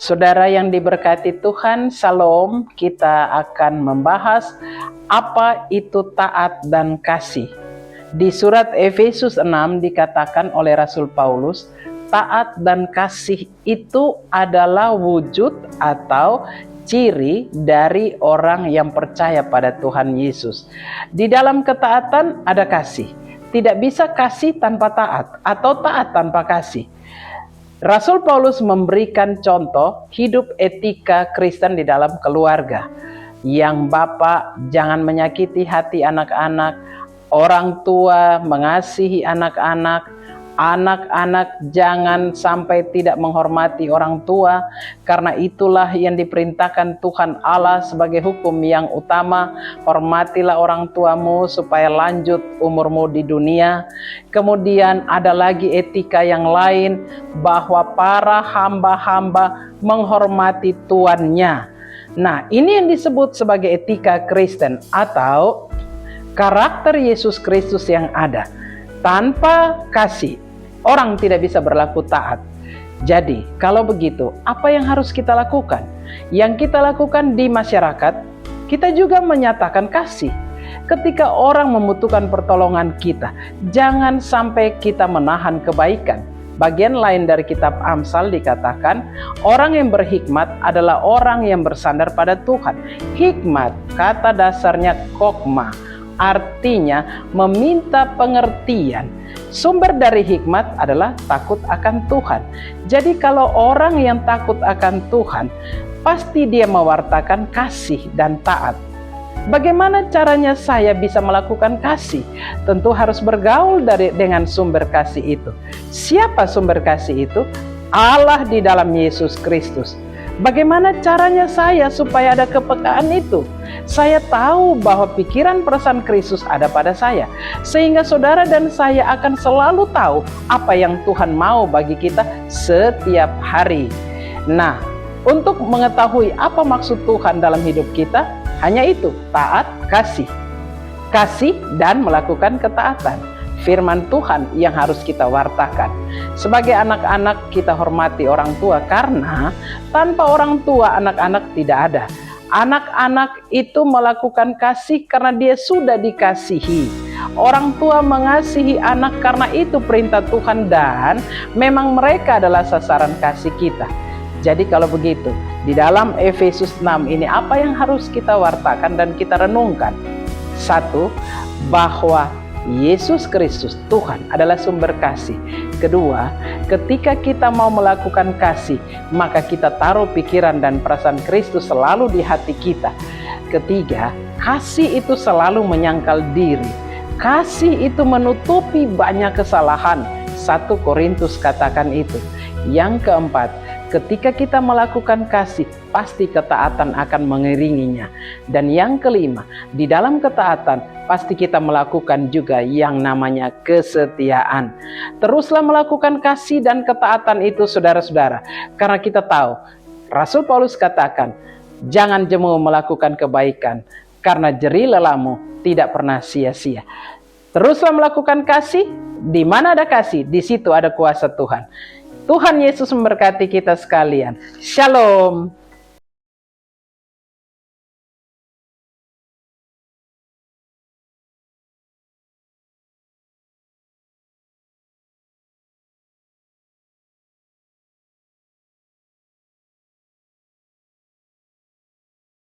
Saudara yang diberkati Tuhan, Shalom. Kita akan membahas apa itu taat dan kasih. Di surat Efesus 6 dikatakan oleh Rasul Paulus, taat dan kasih itu adalah wujud atau ciri dari orang yang percaya pada Tuhan Yesus. Di dalam ketaatan ada kasih. Tidak bisa kasih tanpa taat atau taat tanpa kasih. Rasul Paulus memberikan contoh hidup etika Kristen di dalam keluarga. Yang bapak jangan menyakiti hati anak-anak, orang tua mengasihi anak-anak, anak-anak jangan sampai tidak menghormati orang tua, karena itulah yang diperintahkan Tuhan Allah sebagai hukum yang utama. Hormatilah orang tuamu supaya lanjut umurmu di dunia. Kemudian ada lagi etika yang lain, bahwa para hamba-hamba menghormati tuannya. Nah, ini yang disebut sebagai etika Kristen atau karakter Yesus Kristus yang ada. Tanpa kasih, orang tidak bisa berlaku taat. Jadi, kalau begitu, apa yang harus kita lakukan? Yang kita lakukan di masyarakat, kita juga menyatakan kasih. Ketika orang membutuhkan pertolongan kita, jangan sampai kita menahan kebaikan. Bagian lain dari kitab Amsal dikatakan, orang yang berhikmat adalah orang yang bersandar pada Tuhan. Hikmat, kata dasarnya kokma, artinya meminta pengertian. Sumber dari hikmat adalah takut akan Tuhan. Jadi kalau orang yang takut akan Tuhan, pasti dia mewartakan kasih dan taat. Bagaimana caranya saya bisa melakukan kasih? Tentu harus bergaul dengan sumber kasih itu. Siapa sumber kasih itu? Allah di dalam Yesus Kristus. Bagaimana caranya saya supaya ada kepekaan itu? Saya tahu bahwa pikiran perasaan Kristus ada pada saya, sehingga saudara dan saya akan selalu tahu apa yang Tuhan mau bagi kita setiap hari. Nah, untuk mengetahui apa maksud Tuhan dalam hidup kita, hanya itu, taat, kasih. Kasih dan melakukan ketaatan. Firman Tuhan yang harus kita wartakan. Sebagai anak-anak kita hormati orang tua, karena tanpa orang tua anak-anak tidak ada. Anak-anak itu melakukan kasih karena dia sudah dikasihi. Orang tua mengasihi anak karena itu perintah Tuhan, dan memang mereka adalah sasaran kasih kita. Jadi kalau begitu, di dalam Efesus 6 ini apa yang harus kita wartakan dan kita renungkan? Satu, bahwa Yesus Kristus Tuhan adalah sumber kasih. Kedua, ketika kita mau melakukan kasih, maka kita taruh pikiran dan perasaan Kristus selalu di hati kita. Ketiga, kasih itu selalu menyangkal diri. Kasih itu menutupi banyak kesalahan. 1 Korintus katakan itu. Yang keempat, ketika kita melakukan kasih, pasti ketaatan akan mengiringinya. Dan yang kelima, di dalam ketaatan, pasti kita melakukan juga yang namanya kesetiaan. Teruslah melakukan kasih dan ketaatan itu, saudara-saudara. Karena kita tahu, Rasul Paulus katakan, jangan jemu melakukan kebaikan, karena jerih lelahmu tidak pernah sia-sia. Teruslah melakukan kasih, di mana ada kasih, di situ ada kuasa Tuhan. Tuhan Yesus memberkati kita sekalian. Shalom.